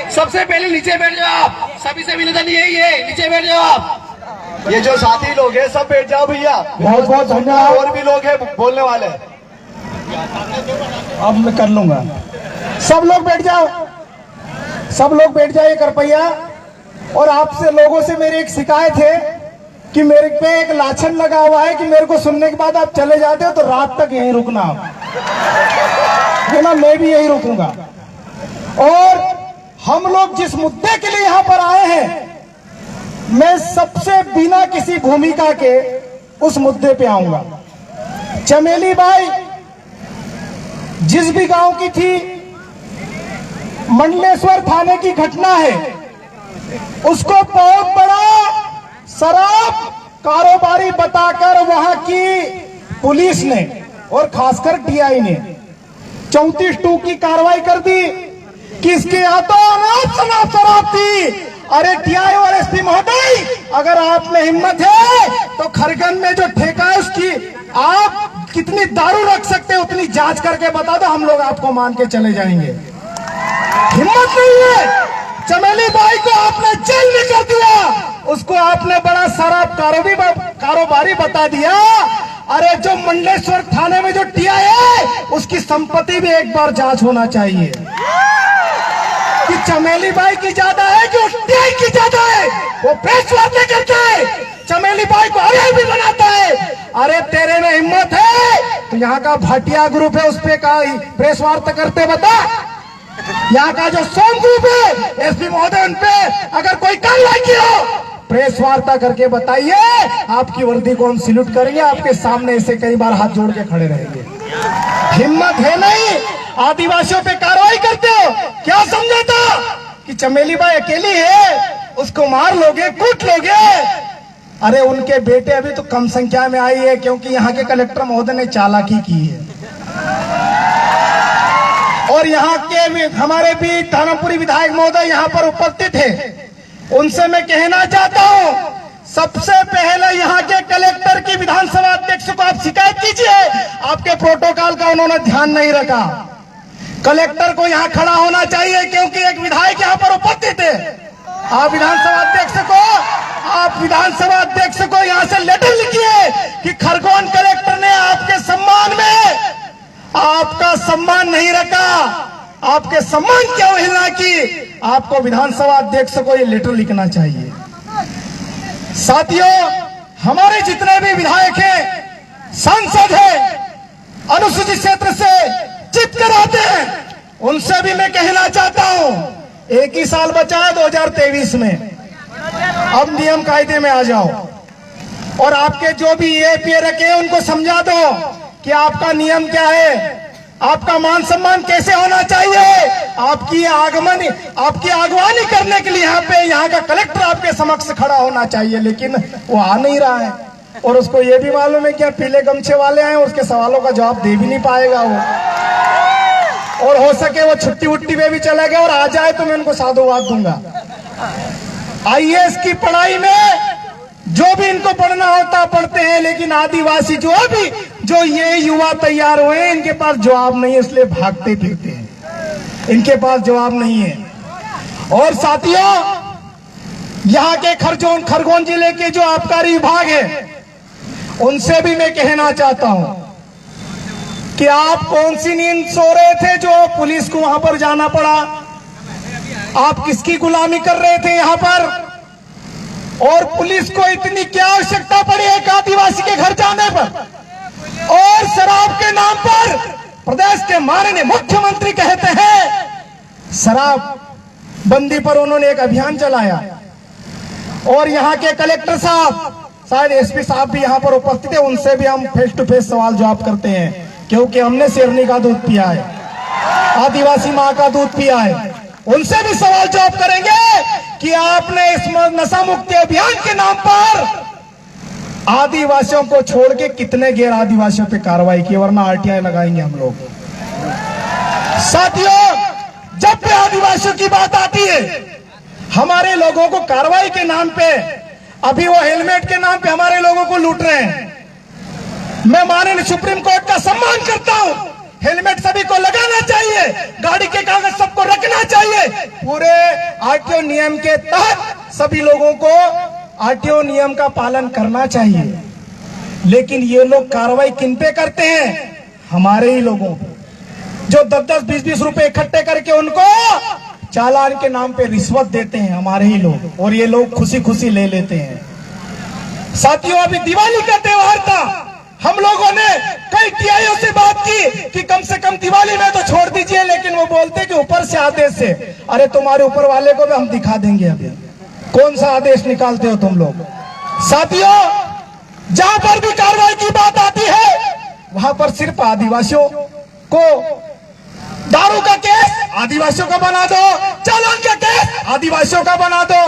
सबसे पहले नीचे बैठ जाओ आप, सभी से निवेदन यही है, नीचे बैठ जाओ आप। ये जो साथी लोग हैं सब बैठ जाओ भैया। बहुत बहुत धन्यवाद। और भी लोग हैं बोलने वाले। अब मैं कर लूंगा। सब लोग बैठ जाओ, सब लोग बैठ जाइए कृपया। और आपसे लोगों से मेरी एक शिकायत है कि मेरे पे एक लाछन लगा हुआ है कि मेरे को सुनने के बाद आप चले जाते हो तो रात तक यहीं रुकना है ना। मैं भी यहीं रुकूंगा। और हम लोग जिस मुद्दे के लिए यहां पर आए हैं, मैं सबसे बिना किसी भूमिका के उस मुद्दे पे आऊंगा। चमेली बाई जिस भी गांव की थी, मंडलेश्वर थाने की घटना है, उसको बहुत बड़ा शराब कारोबारी बताकर वहां की पुलिस ने और खासकर टीआई ने 34(2) की कार्रवाई कर दी कि इसके हाथों अनाप शराब थी। अरे टीआई और एसपी महोदय, अगर आप में हिम्मत है तो खरगन में जो ठेका है उसकी आप कितनी दारू रख सकते हैं उतनी जांच करके बता दो, हम लोग आपको मान के चले जाएंगे। हिम्मत नहीं है। चमेली बाई को आपने जेल में कर दिया, उसको आपने बड़ा शराब कारोबारी बता दिया। अरे जो मंडलेश्वर थाने में जो टीआई है उसकी संपत्ति भी एक बार जांच होना चाहिए कि चमेली बाई की ज्यादा है कि उस टीआई की ज्यादा है। वो प्रेस वार्ता करता है, चमेली बाई को अरे भी बनाता है। अरे तेरे में हिम्मत है तो यहाँ का भाटिया ग्रुप है उस पे का प्रेस वार्ता करते बता। यहाँ का जो सोम ग्रुप है एसपी महोदय, उन पे अगर कोई कार्रवाई की हो प्रेस वार्ता करके बताइए। आपकी वर्दी को हम सैल्यूट करेंगे, आपके सामने ऐसे कई बार हाथ जोड़ के खड़े रहेंगे। हिम्मत है नहीं, आदिवासियों पे कार्रवाई करते हो। क्या समझा था कि चमेली बाई अकेली है, उसको मार लोगे, कूट लोगे। अरे उनके बेटे अभी तो कम संख्या में आई है क्योंकि यहाँ के कलेक्टर महोदय ने चालाकी की है। और यहाँ के भी हमारे भी थानापुरी विधायक महोदय यहाँ पर उपस्थित है, उनसे मैं कहना चाहता हूँ सबसे पहले यहाँ के कलेक्टर की विधानसभा अध्यक्ष को आप शिकायत कीजिए। आपके प्रोटोकॉल का उन्होंने ध्यान नहीं रखा। कलेक्टर को यहाँ खड़ा होना चाहिए क्योंकि एक विधायक यहाँ पर उपस्थित है। आप विधानसभा अध्यक्ष को यहाँ से लेटर लिखिए कि खरगोन कलेक्टर ने आपके सम्मान में आपका सम्मान नहीं रखा, आपके सम्मान की अवहेलना की। आपको विधानसभा अध्यक्ष को ये लेटर लिखना चाहिए। साथियों, हमारे जितने भी विधायक हैं, सांसद हैं, अनुसूचित क्षेत्र से जीत कर आते हैं, उनसे भी मैं कहना चाहता हूं, एक ही साल बचा है 2023 में, अब नियम कायदे में आ जाओ और आपके जो भी एपीए रखे हैं उनको समझा दो कि आपका नियम क्या है, आपका मान सम्मान कैसे होना चाहिए। आपकी आगवानी करने के लिए यहाँ का कलेक्टर आपके समक्ष खड़ा होना चाहिए, लेकिन वो आ नहीं रहा है। और उसको ये भी मालूम है कि पीले गमछे वाले हैं, उसके सवालों का जवाब दे भी नहीं पाएगा वो। और हो सके वो छुट्टी वुट्टी में भी चला गया और आ जाए तो मैं उनको साधुवाद दूंगा। आईएएस की पढ़ाई में जो भी इनको पढ़ना होता पढ़ते हैं, लेकिन आदिवासी जो ये युवा तैयार हुए हैं, इनके पास जवाब नहीं है, इसलिए भागते फिरते हैं, इनके पास जवाब नहीं है। और साथियों, यहाँ के खरगोन जिले के जो आबकारी विभाग है, उनसे भी मैं कहना चाहता हूं कि आप कौन सी नींद सो रहे थे जो पुलिस को वहां पर जाना पड़ा। आप किसकी गुलामी कर रहे थे यहाँ पर, और पुलिस को इतनी क्या आवश्यकता पड़ी एक आदिवासी के घर जाने पर। और शराब के नाम पर प्रदेश के माननीय मुख्यमंत्री कहते हैं शराब बंदी पर उन्होंने एक अभियान चलाया। और यहाँ के कलेक्टर साहब, शायद एसपी साहब भी यहाँ पर उपस्थित है, उनसे भी हम फेस टू फेस सवाल जवाब करते हैं क्योंकि हमने शेरनी का दूध पिया है, आदिवासी माँ का दूध पिया है। उनसे भी सवाल जवाब करेंगे कि आपने इस नशा मुक्ति अभियान के नाम पर आदिवासियों को छोड़ के कितने गैर आदिवासियों पे कार्रवाई की, वरना आरटीआई लगाएंगे हम लोग। साथियों, जब भी आदिवासियों की बात आती है, हमारे लोगों को कार्रवाई के नाम पे, अभी वो हेलमेट के नाम पे हमारे लोगों को लूट रहे हैं। मैं माननीय सुप्रीम कोर्ट का सम्मान करता हूं हेलमेट सभी को लगाना चाहिए, गाड़ी के कागज सबको रखना चाहिए। पूरे आरटीओ नियम के तहत सभी लोगों को आरटीओ नियम का पालन करना चाहिए। लेकिन ये लोग कार्रवाई किन पे करते हैं? हमारे ही लोगों पे, जो 10-10, 20-20 रुपए इकट्ठे करके उनको चालान के नाम पे रिश्वत देते हैं, हमारे ही लोग, और ये लोग खुशी खुशी ले लेते हैं। साथियों, अभी दिवाली का त्योहार था, हम लोगों ने कई टीआईओ से बात की कि कम से कम दिवाली में तो छोड़ दीजिए, लेकिन वो बोलते कि ऊपर से आदेश से। अरे तुम्हारे ऊपर वाले को भी हम दिखा देंगे अभी कौन सा आदेश निकालते हो तुम लोग। साथियों, जहां पर भी कार्रवाई की बात आती है वहां पर सिर्फ आदिवासियों को, दारू का केस आदिवासियों का बना दो, चालान का केस आदिवासियों का बना दो।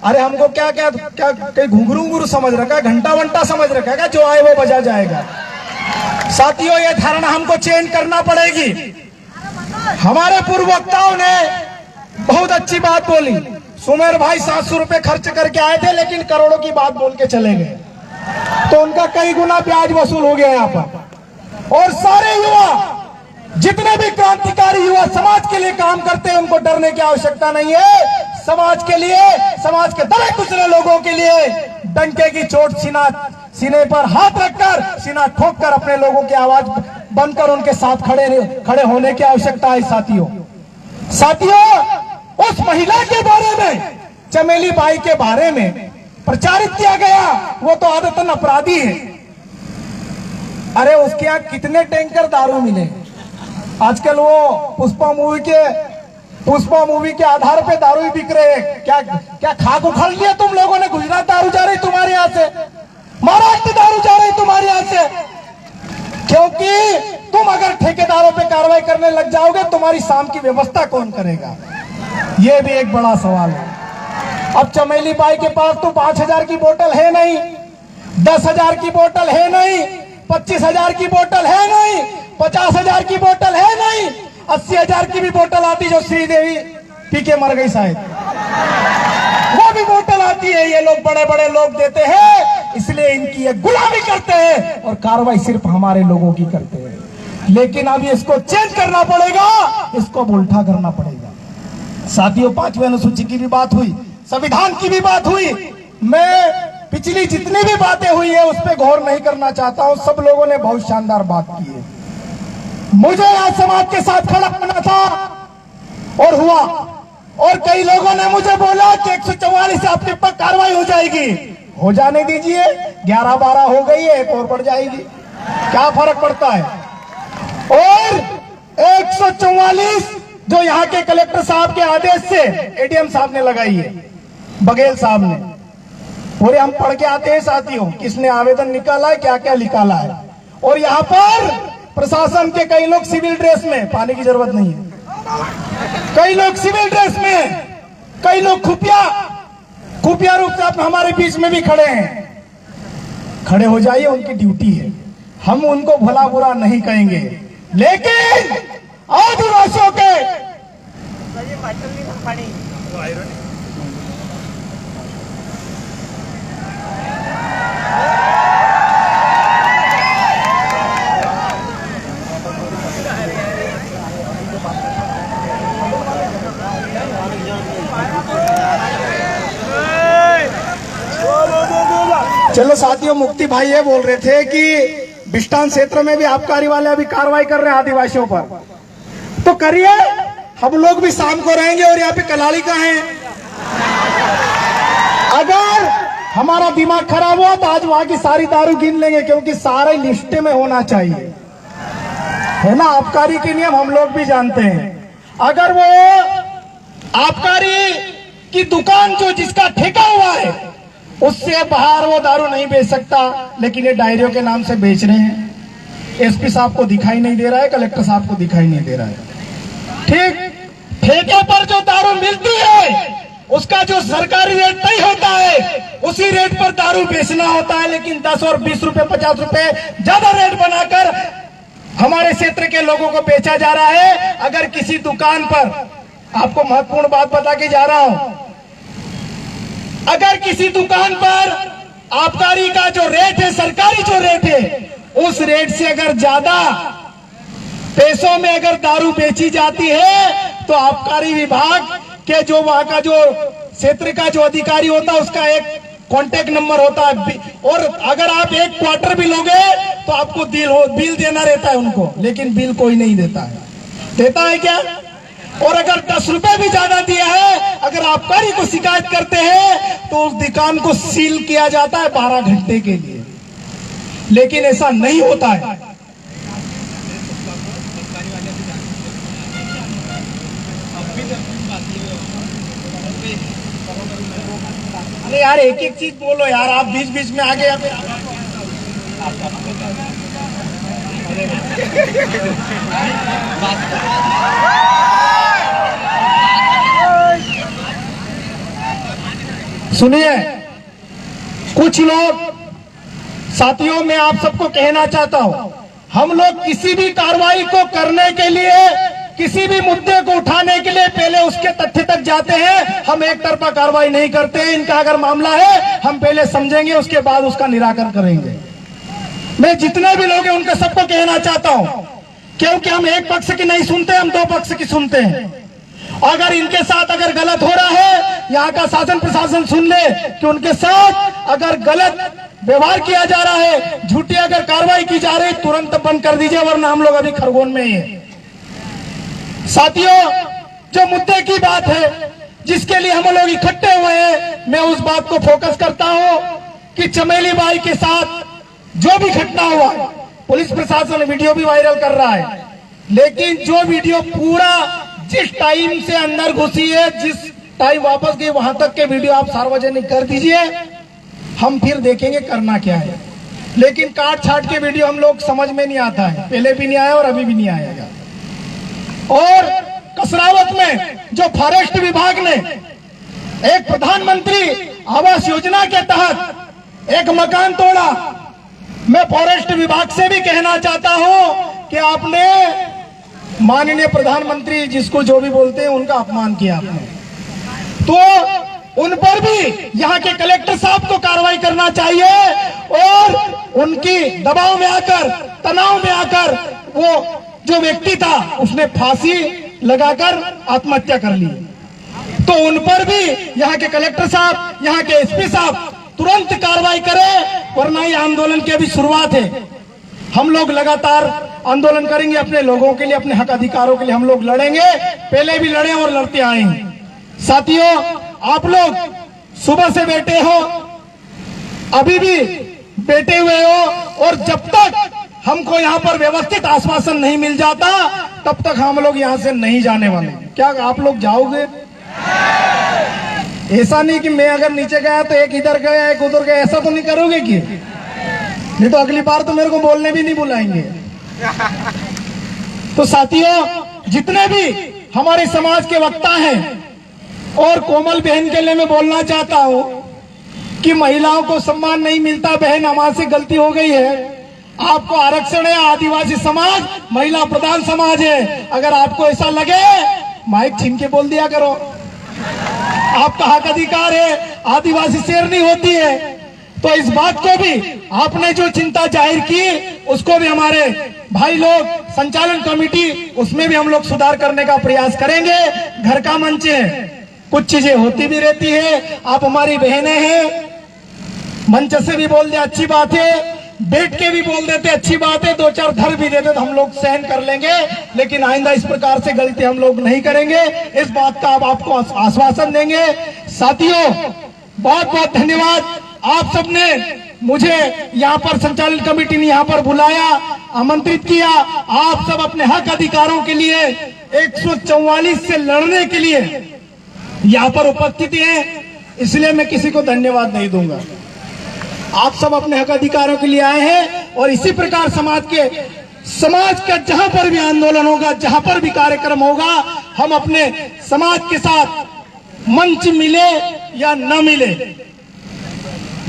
अरे हमको क्या क्या क्या कहीं घुंघरू समझ रखा है, घंटा वंटा समझ रखा है, जो आए वो बजा जाएगा। साथियों, ये धारणा हमको चेंज करना पड़ेगी। हमारे पूर्व वक्ताओं ने बहुत अच्छी बात बोली। सुमेर भाई 700 रुपए खर्च करके आए थे, लेकिन करोड़ों की बात बोल के चले गए, तो उनका कई गुना ब्याज वसूल हो गया यहाँ पर। और सारे युवा, जितने भी क्रांतिकारी युवा समाज के लिए काम करते हैं, उनको डरने की आवश्यकता नहीं है। समाज के लिए, समाज के दबे कुचले लोगों के लिए डंके की चोट सीने पर हाथ रखकर, सीना ठोक कर अपने लोगों की आवाज बनकर उनके साथ खड़े होने की आवश्यकता है। साथियों, उस महिला के बारे में, चमेली बाई के बारे में प्रचारित किया गया, वो तो आदतन अपराधी है। अरे उसके यहाँ कितने टैंकर दारू मिले। आजकल वो पुष्पा मूवी के आधार पे दारू ही बिक रहे हैं। क्या खाक उखाड़ लिया तुम लोगों ने? गुजरात दारू जा रही तुम्हारे यहाँ से, महाराष्ट्र दारू जा रही तुम्हारे यहाँ से, क्योंकि तुम अगर ठेकेदारों पे कार्रवाई करने लग जाओगे, तुम्हारी शाम की व्यवस्था कौन करेगा? ये भी एक बड़ा सवाल है। अब चमेली बाई के पास तो 5,000 की बोतल है नहीं, 10,000 की बोतल है नहीं, 25,000 की बोतल है नहीं, 50,000 की बोतल है नहीं, 80,000 की भी बोतल आती, जो श्रीदेवी पी के मर गई शायद, वो भी बोतल आती है। ये लोग बड़े बड़े लोग देते हैं, इसलिए इनकी ये गुलामी करते हैं और कार्रवाई सिर्फ हमारे लोगों की करते हैं। लेकिन अब इसको चेंज करना पड़ेगा, इसको अब उल्टा करना पड़ेगा। साथियों, 5वीं अनुसूची की भी बात हुई, संविधान की भी बात हुई। मैं पिछली जितनी भी बातें हुई है उस पर गौर नहीं करना चाहता हूं। सब लोगों ने बहुत शानदार बात की है। मुझे आज समाज के साथ खड़ा होना था और हुआ, और कई लोगों ने मुझे बोला कि 144 से आपके ऊपर कार्रवाई हो जाएगी। हो जाने दीजिए, 11-12 हो गई है, एक और बढ़ जाएगी, क्या फर्क पड़ता है। और 144 जो यहाँ के कलेक्टर साहब के आदेश से एडीएम साहब ने लगाई है, बघेल साहब ने, पूरे हम पढ़ के आते हैं साथियों, किसने आवेदन निकाला है, क्या क्या निकाला है। और यहाँ पर प्रशासन के कई लोग सिविल ड्रेस में, पाने की जरूरत नहीं है, कई लोग सिविल ड्रेस में, कई लोग खुफिया रूप से हमारे बीच में भी खड़े हैं। खड़े हो जाइए, उनकी ड्यूटी है, हम उनको भला बुरा नहीं कहेंगे। लेकिन आदिवासियों के चलो साथियों, मुक्ति भाई ये बोल रहे थे कि बिस्टान क्षेत्र में भी आबकारी वाले अभी कार्रवाई कर रहे हैं आदिवासियों पर, तो करिए, हम लोग भी शाम को रहेंगे। और यहाँ पे कलाली का है, अगर हमारा दिमाग खराब हुआ तो आज वहां की सारी दारू गिन लेंगे, क्योंकि सारे लिस्ट में होना चाहिए, है ना। आबकारी के नियम हम लोग भी जानते हैं। अगर वो आबकारी की दुकान जो जिसका ठेका हुआ है, उससे बाहर वो दारू नहीं बेच सकता, लेकिन ये डायरियों के नाम से बेच रहे हैं। एसपी साहब को दिखाई नहीं दे रहा है, कलेक्टर साहब को दिखाई नहीं दे रहा है। ठीक, ठेके पर जो दारू मिलती है उसका जो सरकारी रेट तय होता है, उसी रेट पर दारू बेचना होता है। लेकिन 10 और 20 रुपए, 50 रुपए ज्यादा रेट बनाकर हमारे क्षेत्र के लोगों को बेचा जा रहा है। अगर किसी दुकान पर, आपको महत्वपूर्ण बात बता के जा रहा हूं, अगर किसी दुकान पर आबकारी का जो रेट है, सरकारी जो रेट है, उस रेट से अगर ज्यादा देशों में अगर दारू बेची जाती है तो आबकारी विभाग के जो वहां का जो क्षेत्र का जो अधिकारी होता है उसका एक कांटेक्ट नंबर होता है, और अगर आप एक क्वार्टर भी लोगे तो आपको बिल देना रहता है उनको, लेकिन बिल कोई नहीं देता है। देता है क्या? और अगर 10 रुपए भी ज्यादा दिया है, अगर आबकारी को शिकायत करते हैं तो उस दुकान को सील किया जाता है 12 घंटे के लिए, लेकिन ऐसा नहीं होता है। अरे यार एक एक चीज बोलो यार, आप बीच बीच में आगे सुनिए। कुछ लोग साथियों, मैं आप सबको कहना चाहता हूं, हम लोग किसी भी कार्रवाई को करने के लिए, किसी भी मुद्दे को उठाने के लिए पहले उसके तथ्य तक जाते हैं। हम एक तरफा कार्रवाई नहीं करते हैं। इनका अगर मामला है हम पहले समझेंगे, उसके बाद उसका निराकरण करेंगे। मैं जितने भी लोग हैं उनका सबको कहना चाहता हूं, क्योंकि हम एक पक्ष की नहीं सुनते, हम दो पक्ष की सुनते हैं। अगर इनके साथ अगर गलत हो रहा है, यहाँ का शासन प्रशासन सुन ले कि उनके साथ अगर गलत व्यवहार किया जा रहा है, झूठी अगर कार्रवाई की जा रही, तुरंत बंद कर दीजिए, वरना हम लोग अभी खरगोन में ही हैं। साथियों, जो मुद्दे की बात है, जिसके लिए हम लोग इकट्ठे हुए हैं, मैं उस बात को फोकस करता हूं कि चमेली बाई के साथ जो भी घटना हुआ, पुलिस प्रशासन वीडियो भी वायरल कर रहा है, लेकिन जो वीडियो पूरा जिस टाइम से अंदर घुसी है, जिस टाइम वापस गई, वहां तक के वीडियो आप सार्वजनिक कर दीजिए, हम फिर देखेंगे करना क्या है। लेकिन काट छाट के वीडियो हम लोग समझ में नहीं आता है, पहले भी नहीं आया और अभी भी नहीं आएगा। और कसरावत में जो फॉरेस्ट विभाग ने एक प्रधानमंत्री आवास योजना के तहत एक मकान तोड़ा, मैं फॉरेस्ट विभाग से भी कहना चाहता हूं कि आपने माननीय प्रधानमंत्री, जिसको जो भी बोलते हैं, उनका अपमान किया आपने, तो उन पर भी यहाँ के कलेक्टर साहब को कार्रवाई करना चाहिए। और उनकी दबाव में आकर, तनाव में आकर, वो जो व्यक्ति था उसने फांसी लगाकर आत्महत्या कर ली, तो उन पर भी यहाँ के कलेक्टर साहब, यहाँ के एसपी साहब तुरंत कार्रवाई करें, वरना ये आंदोलन की अभी शुरुआत है। हम लोग लगातार आंदोलन करेंगे अपने लोगों के लिए, अपने हक अधिकारों के लिए हम लोग लड़ेंगे, पहले भी लड़े और लड़ते आए हैं। साथियों, आप लोग सुबह से बैठे हो, अभी भी बैठे हुए हो, और जब तक हमको यहाँ पर व्यवस्थित आश्वासन नहीं मिल जाता, तब तक हम लोग यहाँ से नहीं जाने वाले। क्या आप लोग जाओगे? ऐसा नहीं कि मैं अगर नीचे गया तो एक इधर गया एक उधर गया, ऐसा तो नहीं करोगे कि? नहीं तो अगली बार तो मेरे को बोलने भी नहीं बुलाएंगे। तो साथियों, जितने भी हमारे समाज के वक्ता हैं, और कोमल बहन के लिए मैं बोलना चाहता हूं कि महिलाओं को सम्मान नहीं मिलता। बहन, हमारे से गलती हो गई है, आपको आरक्षण है, आदिवासी समाज महिला प्रधान समाज है। अगर आपको ऐसा लगे, माइक छीन के बोल दिया करो, आपका हक अधिकार है, आदिवासी शेरनी होती है। तो इस बात को भी आपने जो चिंता जाहिर की, उसको भी हमारे भाई लोग संचालन कमेटी, उसमें भी हम लोग सुधार करने का प्रयास करेंगे। घर का मंच है, कुछ चीजें होती भी रहती है, आप हमारी बहनें हैं, मंच से भी बोल दे अच्छी बात है, बैठ के भी बोल देते अच्छी बात है, दो चार धर भी देते तो हम लोग सहन कर लेंगे, लेकिन आइंदा इस प्रकार से गलती हम लोग नहीं करेंगे, इस बात का आपको आश्वासन देंगे। साथियों, बहुत बहुत धन्यवाद। आप सबने मुझे यहाँ पर संचालन कमेटी ने यहाँ पर बुलाया, आमंत्रित किया। आप सब अपने हक अधिकारों के लिए 144 से लड़ने के लिए यहाँ पर उपस्थित हैं, इसलिए मैं किसी को धन्यवाद नहीं दूंगा। आप सब अपने हक अधिकारों के लिए आए हैं, और इसी प्रकार समाज का जहां पर भी आंदोलन होगा, जहां पर भी कार्यक्रम होगा, हम अपने समाज के साथ मंच मिले या न मिले,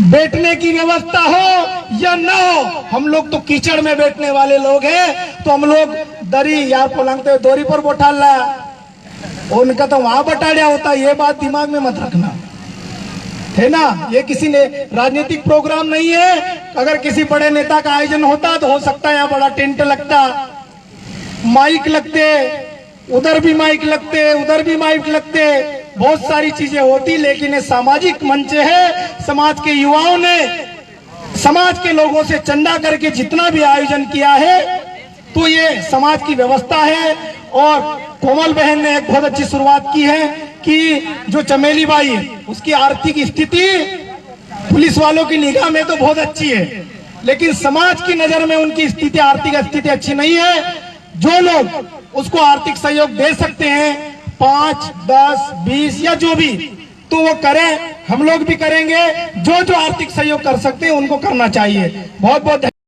बैठने की व्यवस्था हो या न हो, हम लोग तो कीचड़ में बैठने वाले लोग हैं। तो हम लोग दरी यार पोलांगते दोरी पर बैठा ला, उनका तो वहां बटाड़िया होता, ये बात दिमाग में मत रखना, है ना। ये किसी ने राजनीतिक प्रोग्राम नहीं है। अगर किसी बड़े नेता का आयोजन होता तो हो सकता है यहाँ बड़ा टेंट लगता, माइक लगते, उधर भी माइक लगते, उधर भी माइक लगते, बहुत सारी चीजें होती, लेकिन ये सामाजिक मंच है। समाज के युवाओं ने समाज के लोगों से चंदा करके जितना भी आयोजन किया है, तो ये समाज की व्यवस्था है। और कोमल बहन ने एक बहुत अच्छी शुरुआत की है कि जो चमेली बाई है, उसकी आर्थिक स्थिति पुलिस वालों की निगाह में तो बहुत अच्छी है, लेकिन समाज की नजर में उनकी स्थिति, आर्थिक स्थिति अच्छी नहीं है। जो लोग उसको आर्थिक सहयोग दे सकते हैं, 5, 10, 20 या जो भी, तो वो करें, हम लोग भी करेंगे। जो जो आर्थिक सहयोग कर सकते हैं उनको करना चाहिए। बहुत बहुत